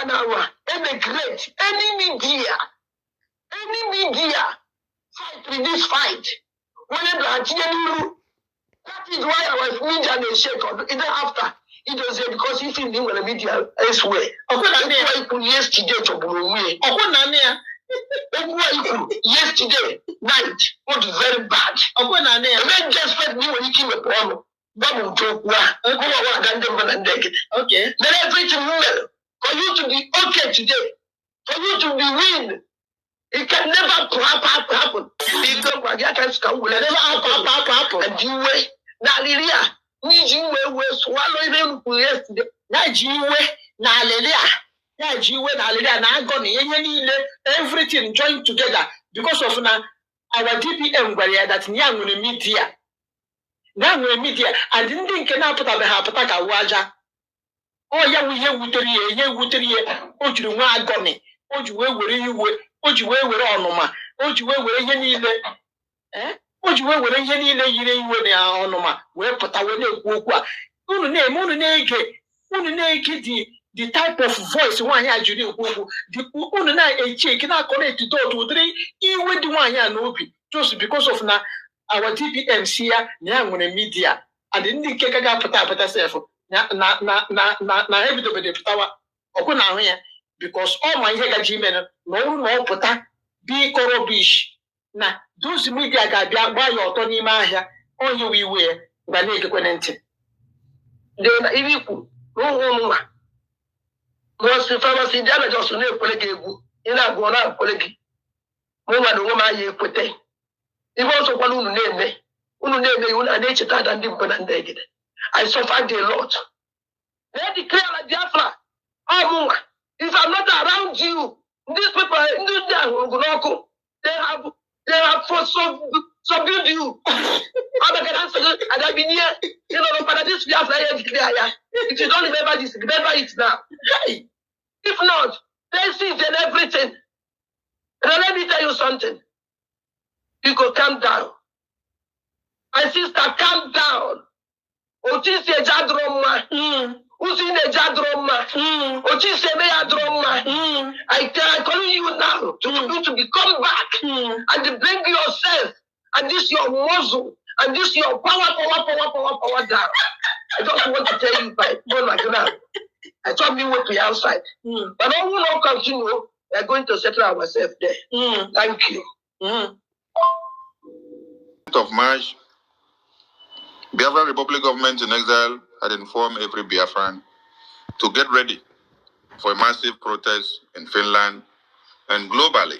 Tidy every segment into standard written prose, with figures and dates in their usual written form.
emigrate, any media fight with this fight. That is why our media they shake on even after it was because if you the media elsewhere. Yesterday to Buruwe. Yesterday night was very bad. Then just let me when you came upon okay. Then everything well for you to be okay today, for you to be win. It can never happen. It will never happen. And you wait. Now, Lilia, you will swallow him yesterday. Now, you wait. Now, Lilia. Now, you wait. Now, Lilia. Now, going everything joined together because of now our DPM barrier that young media. Now, media. I didn't think enough to have a hapataka waja. Oh, yeah, we hear Wuttery. Oh, you want gummy. Oh, you were you. Oji we were onoma oji we were ihe niile oji we were ihe niile yire iwe na onoma we pụta we na-ekwu okwu a unu na-ege the type of voice nwanyị a jiri ekwu okwu unu na-eche na connect dot udiri iwe dị nwanyị a n'obi just because of na our DPM si ya na ya nwere media and ndị nke ka ga-apụta self na ebidobede pụtawa ọkụ na ahụ ya because all my head Gmail no put be rubbish. Now, those media got buy your Tony Mahia, all you we wear, but naked quentin. Then, if you no most pharmacy damage also no colleague in a gona colleague. Moma no woman you put it. If also one who name me, and nature and didn't. I suffered a lot. They declare like Biafra. Oh, Moma. If I'm not around you, these people they have subdued you. And I've been here, but this if you don't remember this, remember it now. If not, they see it and everything. And let me tell you something. You go calm down. My sister, calm down. Otisi Jadroma. Who's in the Jadroma? I call you now to become back and to bring yourself and this your muscle and this your power down. I just want to tell you by God. I told me what we outside. But I will not continue. We are going to settle ourselves there. Thank you. Of March, Biafra Republic Government in Exile had informed every Biafran to get ready for a massive protest in Finland and globally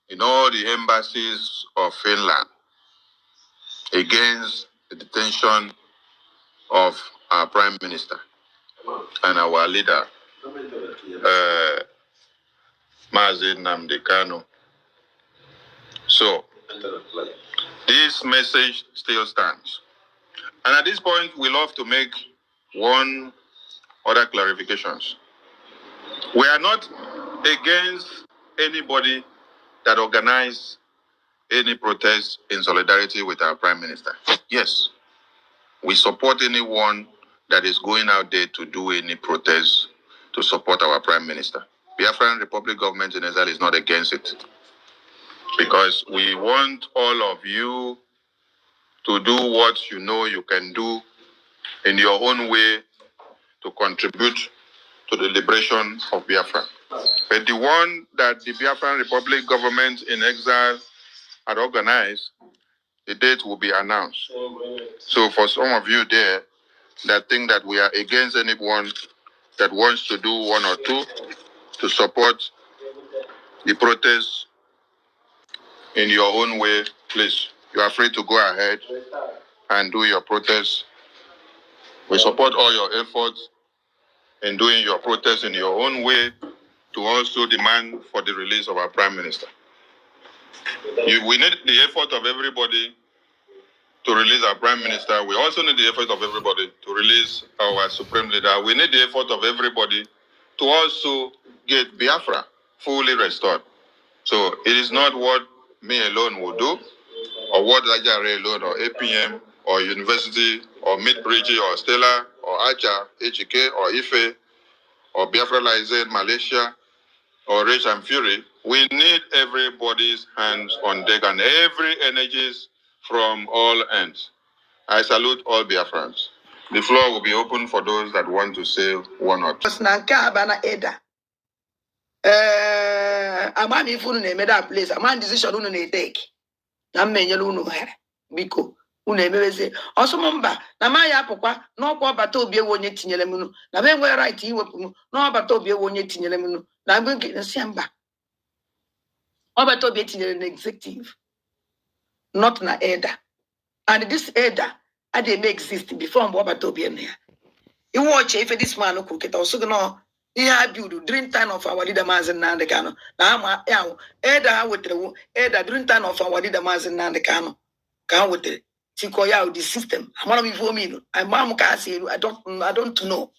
in all the embassies of Finland against the detention of our Prime Minister and our leader, Mazi Nnamdi Kanu. So, this message still stands. And at this point, we love to make one other clarifications. We are not against anybody that organize any protest in solidarity with our Prime Minister. Yes, we support anyone that is going out there to do any protest to support our Prime Minister. Biafran Republic Government in Exile is not against it. Because we want all of you to do what you know you can do in your own way to contribute to the liberation of Biafra. But the one that the Biafran Republic Government in Exile had organized, the date will be announced. So for some of you there that think that we are against anyone that wants to do one or two to support the protest in your own way, please, you are free to go ahead and do your protest. We support all your efforts in doing your protest in your own way to also demand for the release of our Prime Minister. We need the effort of everybody to release our Prime Minister. We also need the effort of everybody to release our Supreme Leader. We need the effort of everybody to also get Biafra fully restored. So it is not what me alone will do, or what Ajare alone, or APM, or University, or Midbridge, or Stella, or Acha, HK, or Ife, or Biafraland, Malaysia, or Rage and Fury, we need everybody's hands on deck and every energies from all ends. I salute all Biafrans. The floor will be open for those that want to say one or two. Amani funu na that place. Amani decision unu na take. Na mmenyelu unu here. Biko unu emebeze. Osomomba na ma ya apụkwa na ọkwa ọbata obi ewu onye tinyere m unu. Na be nwere right iwepụ m na ọbata obi ewu onye tinyere m unu. Na mbe nke nsi mba. Ọbata obi tinyere na executive. Not na elder. And this elder they may exist before ọbata obi eme ya. You watch if this man who get also no he had built during time of our leader Mazin Nandekano. Now, Eda with the Eda during time of our leader Mazin Nandekano. Come with it. Tikoya the system. I'm one of you for me. I'm Mam Cassie. I don't know.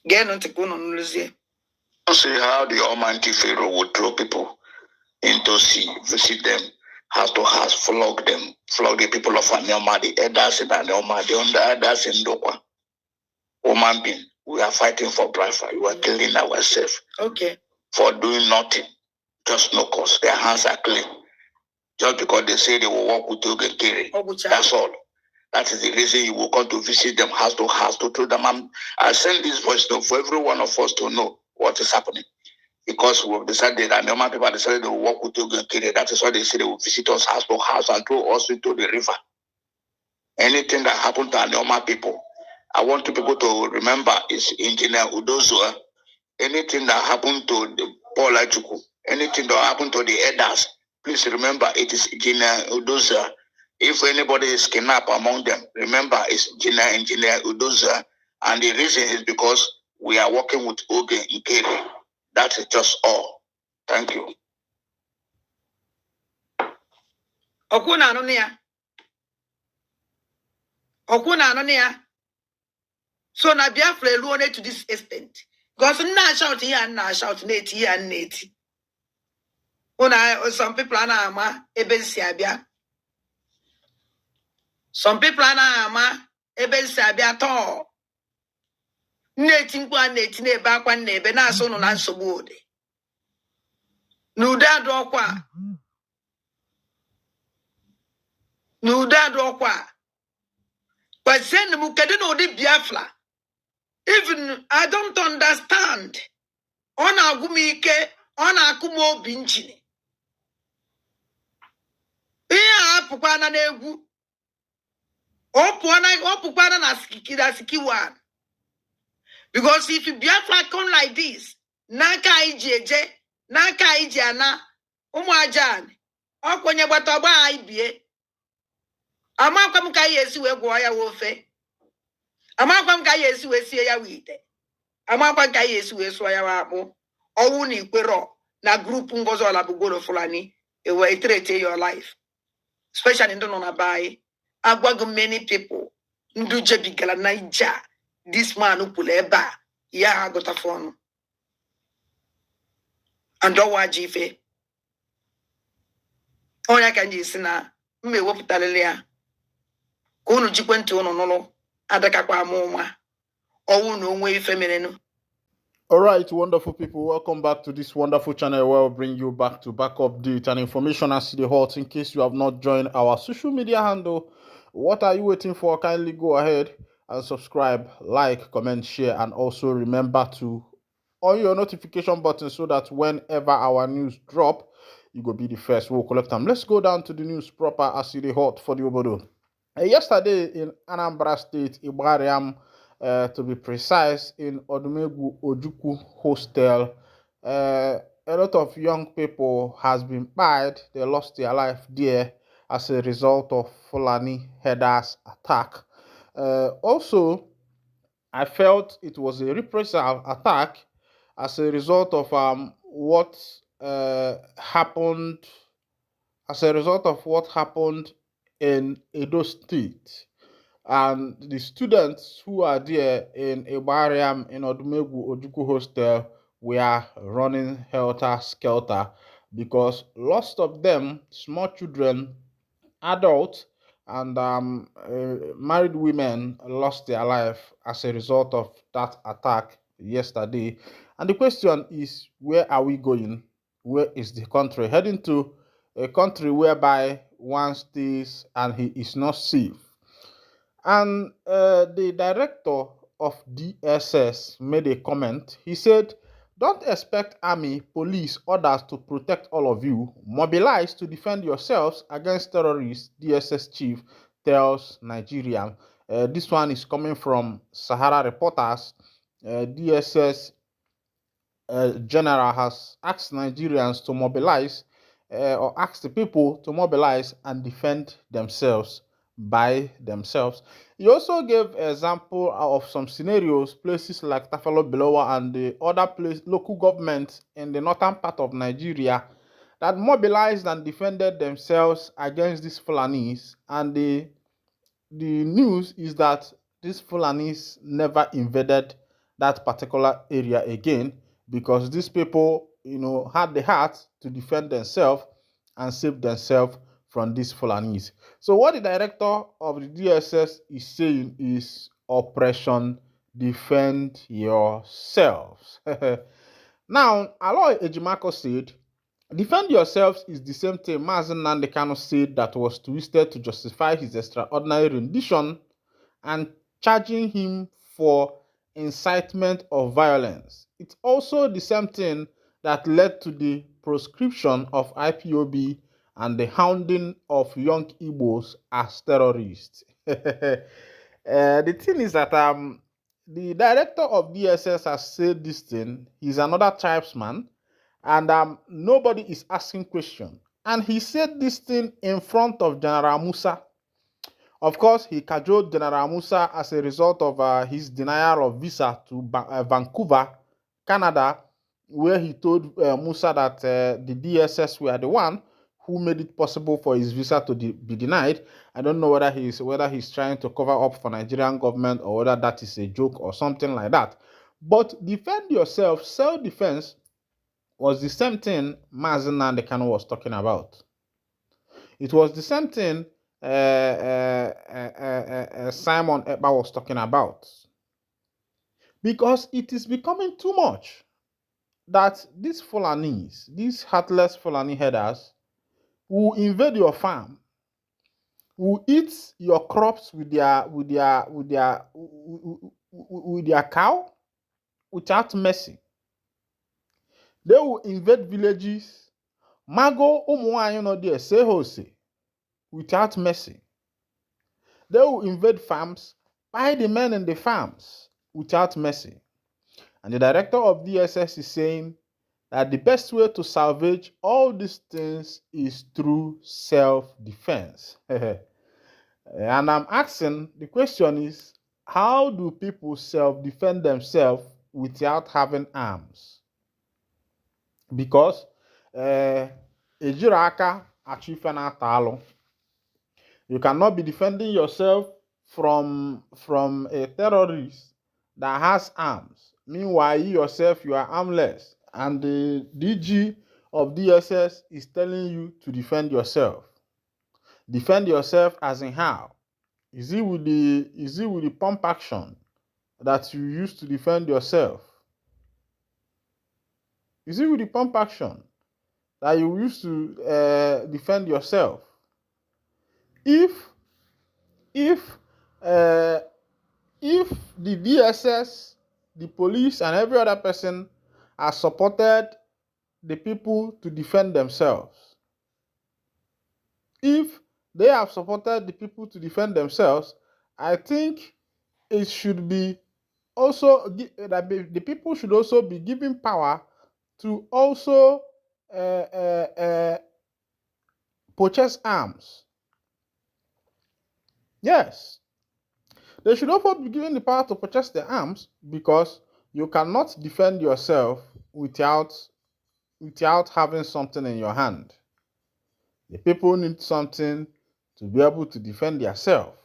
Get on to go on Lucy. See how the Almighty Pharaoh would throw people into sea, visit them, house to house, flog them, flog the people of Anyama, the elders in Anyama, the under elders in Dokwa. Woman being, we are fighting for Biafra. We are killing ourselves. Okay. For doing nothing. Just no cause. Their hands are clean. Just because they say they will walk with you and carry. That's all. That is the reason you will come to visit them house to house to tell them. I send this voice note for every one of us to know what is happening. Because we've decided that normal people decided they will walk with you and carry. That is why they say they will visit us house to house and throw us into the river. Anything that happened to our normal people, I want people to remember is Engineer Udozua. Anything that happened to the Paul Achuku, anything that happened to the elders, please remember it is Engineer Udozua. If anybody is kidnapped among them, remember it's Engineer Udozua. And the reason is because we are working with Oge Nkere. That is just all. Thank you. Okuna anonia. So na Biafra alone to this extent. Because na shout here and na shout net here and net. Some people are ama ebensi abia. Some people are ama ebensi abia to. Neti nkwa neti nebe akwa nebe na so no na nsogbu ode. Nuda do kwa. But send mu kede no de Biafra. Even I don't understand. Ona agumike, ona akumo binchini. Iya apukwana na egwu. Opukwana na sikiwan. Because if Biafra come like this, naka ijeje, naka ijana, umuajani, okwenye batoba aibie. Amakwa mka yesi we gwo ya wofe. Amakwa mka yesi we sie ya wite. Amakwa mka yesi we so ya wabo. Owu ni kwero na group ngozo la bugolo fulani. It will iterate your life. Especially in Dono Nabai. Agwago many people. Nduje bigala naija. This man who pull eba. Ya got a phone. And don't watch ife. Onya kanji sina. Mme woputalelea. Kunu jikwenti ono adaka kwa muma. Owu no nwe ife menenu. All right, wonderful people, welcome back to this wonderful channel where we'll bring you back to back update and information as to the hot. In case you have not joined our social media handle, what are you waiting for? Kindly go ahead and subscribe, like, comment, share, and also remember to on your notification button so that whenever our news drop, you go be the first. We'll collect them. Let's go down to the news proper as to the hot for the Obodo. Yesterday in Anambra State, Ibrahim, to be precise, in Odumegwu Ojukwu Hostel, a lot of young people has been buried. They lost their life there as a result of Fulani headers attack. Also, I felt it was a reprisal attack as a result of what happened. As a result of what happened in Edo State. And the students who are there in Ibariam in Odumegwu Ojukwu Hostel were running helter-skelter because lots of them, small children, adults, and married women lost their life as a result of that attack yesterday. And the question is, where are we going? Where is the country heading to? A country whereby one stays and he is not safe. And the director of DSS made a comment. He said, "Don't expect army, police, others to protect all of you. Mobilize to defend yourselves against terrorists," DSS chief tells Nigerian. This one is coming from Sahara Reporters. DSS general has asked Nigerians to mobilize or asked the people to mobilize and defend themselves by themselves. He also gave example of some scenarios, places like Tafalo Belowa and the other local governments in the northern part of Nigeria that mobilized and defended themselves against these Fulanis. And the news is that these Fulanis never invaded that particular area again, because these people, had the heart to defend themselves and save themselves from these Fulanis. So what the director of the DSS is saying is Operation Defend Yourselves. Now, Aloy Ejimako said, "Defend yourselves is the same thing Mazen Nandekano said that was twisted to justify his extraordinary rendition and charging him for incitement of violence. It's also the same thing that led to the proscription of IPOB and the hounding of young Igbos as terrorists." The thing is that the director of DSS has said this thing. He's another tribesman, and nobody is asking question. And he said this thing in front of General Musa. Of course, he cajoled General Musa as a result of his denial of visa to Vancouver, Canada, where he told Musa that the DSS were the one who made it possible for his visa to be denied. I don't know whether he's trying to cover up for Nigerian government or whether that is a joke or something like that. But defend yourself, self-defense, was the same thing Mazen Nandekano was talking about. It was the same thing Simon Ekpa'S was talking about. Because it is becoming too much that these Fulanis, these heartless Fulani headers, will invade your farm, will eat your crops with their cow without mercy. They will invade villages, mago ụmụnwaanyị nọ there say hose without mercy. They will invade farms, buy the men in the farms without mercy. And the director of DSS is saying that the best way to salvage all these things is through self-defense. And I'm asking, the question is, how do people self-defend themselves without having arms? Because ejiraka achifena talo. You cannot be defending yourself from a terrorist that has arms. Meanwhile, you yourself, you are armless. And the DG of DSS is telling you to defend yourself. Defend yourself as in how? Is it with the pump action that you use to defend yourself? Is it with the pump action that you use to defend yourself? If the DSS, the police, and every other person has supported the people to defend themselves, if they have supported the people to defend themselves, I think it should be also that the people should also be given power to also purchase arms. Yes, they should also be given the power to purchase the arms, because you cannot defend yourself without having something in your hand. The people need something to be able to defend themselves.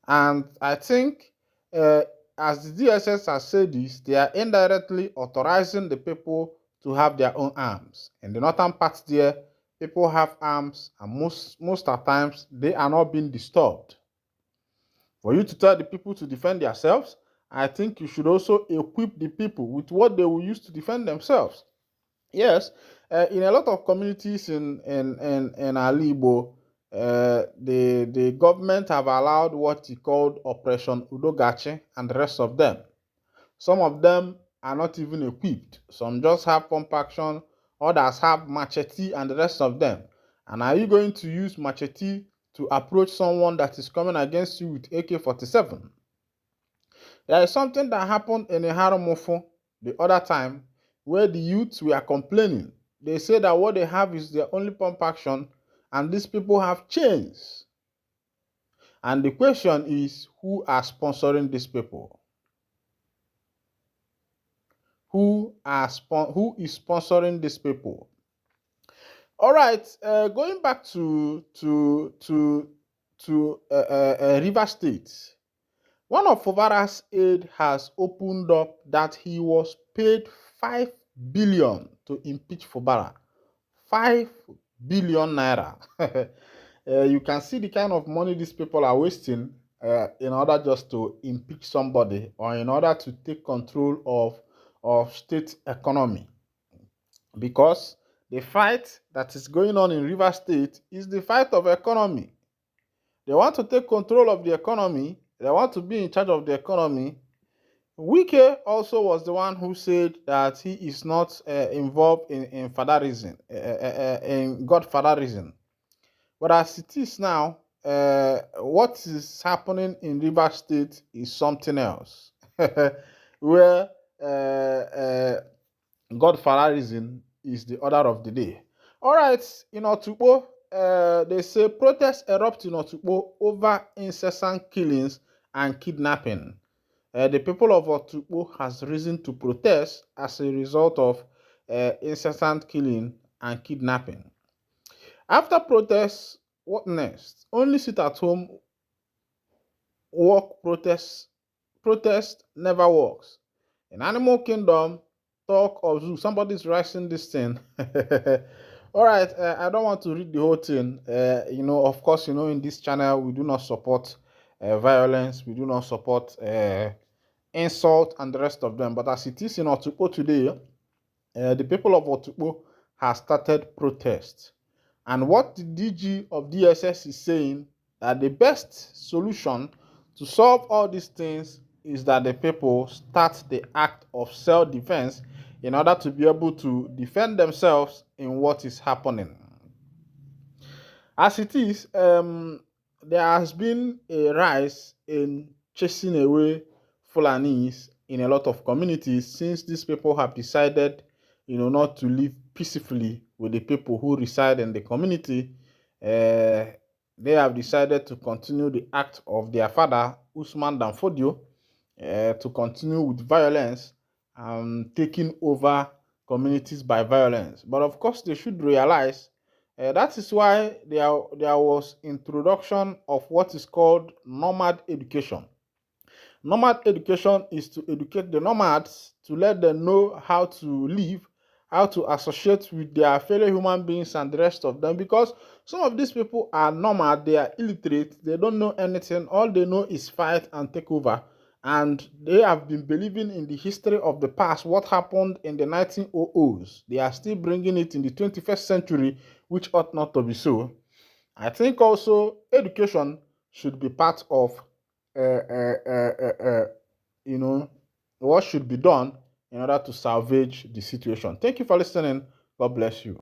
And I think as the DSS has said this, they are indirectly authorizing the people to have their own arms. In the northern part there, people have arms, and most of times they are not being disturbed. For you to tell the people to defend themselves, I think you should also equip the people with what they will use to defend themselves. Yes, in a lot of communities in Alibo, the government have allowed what he called Operation Udogachi and the rest of them. Some of them are not even equipped. Some just have pump action, others have machete and the rest of them. And are you going to use machete to approach someone that is coming against you with AK-47? There is something that happened in Iharomofo the other time where the youths were complaining. They say that what they have is their only pump action and these people have chains. And the question is, who are sponsoring these people? Who is sponsoring these people? All right, going back to River State. One of Fubara's aide has opened up that he was paid 5 billion to impeach Fubara. 5 billion naira. You can see the kind of money these people are wasting in order just to impeach somebody or in order to take control of state economy. Because the fight that is going on in River State is the fight of economy. They want to take control of the economy. They want to be in charge of the economy. Wike also was the one who said that he is not involved in fatherism, in godfatherism. But as it is now, what is happening in River State is something else, where godfatherism is the order of the day. All right, in Otukpo, they say protests erupt in Otukpo over incessant killings and kidnapping. The people of Otukpo has risen to protest as a result of incessant killing and kidnapping. After protests, what next? Only sit at home, work protest never works. In Animal Kingdom, talk of zoo. Somebody's writing this thing. All right, I don't want to read the whole thing. Of course, in this channel, we do not support violence. We do not support insult and the rest of them. But as it is in Otukpo today, the people of Otukpo have started protest. And what the DG of DSS is saying, that the best solution to solve all these things is that the people start the act of self-defense in order to be able to defend themselves in what is happening. As it is, there has been a rise in chasing away Fulanis in a lot of communities since these people have decided, not to live peacefully with the people who reside in the community. They have decided to continue the act of their father, Usman Danfodio, to continue with violence and taking over communities by violence. But of course, they should realize that is why there was introduction of what is called nomad education. Nomad education is to educate the nomads to let them know how to live, how to associate with their fellow human beings and the rest of them, because some of these people are nomad, they are illiterate, they don't know anything, all they know is fight and take over, and they have been believing in the history of the past, what happened in the 1900s. They are still bringing it in the 21st century, which ought not to be so. I think also education should be part of what should be done in order to salvage the situation. Thank you for listening. God bless you.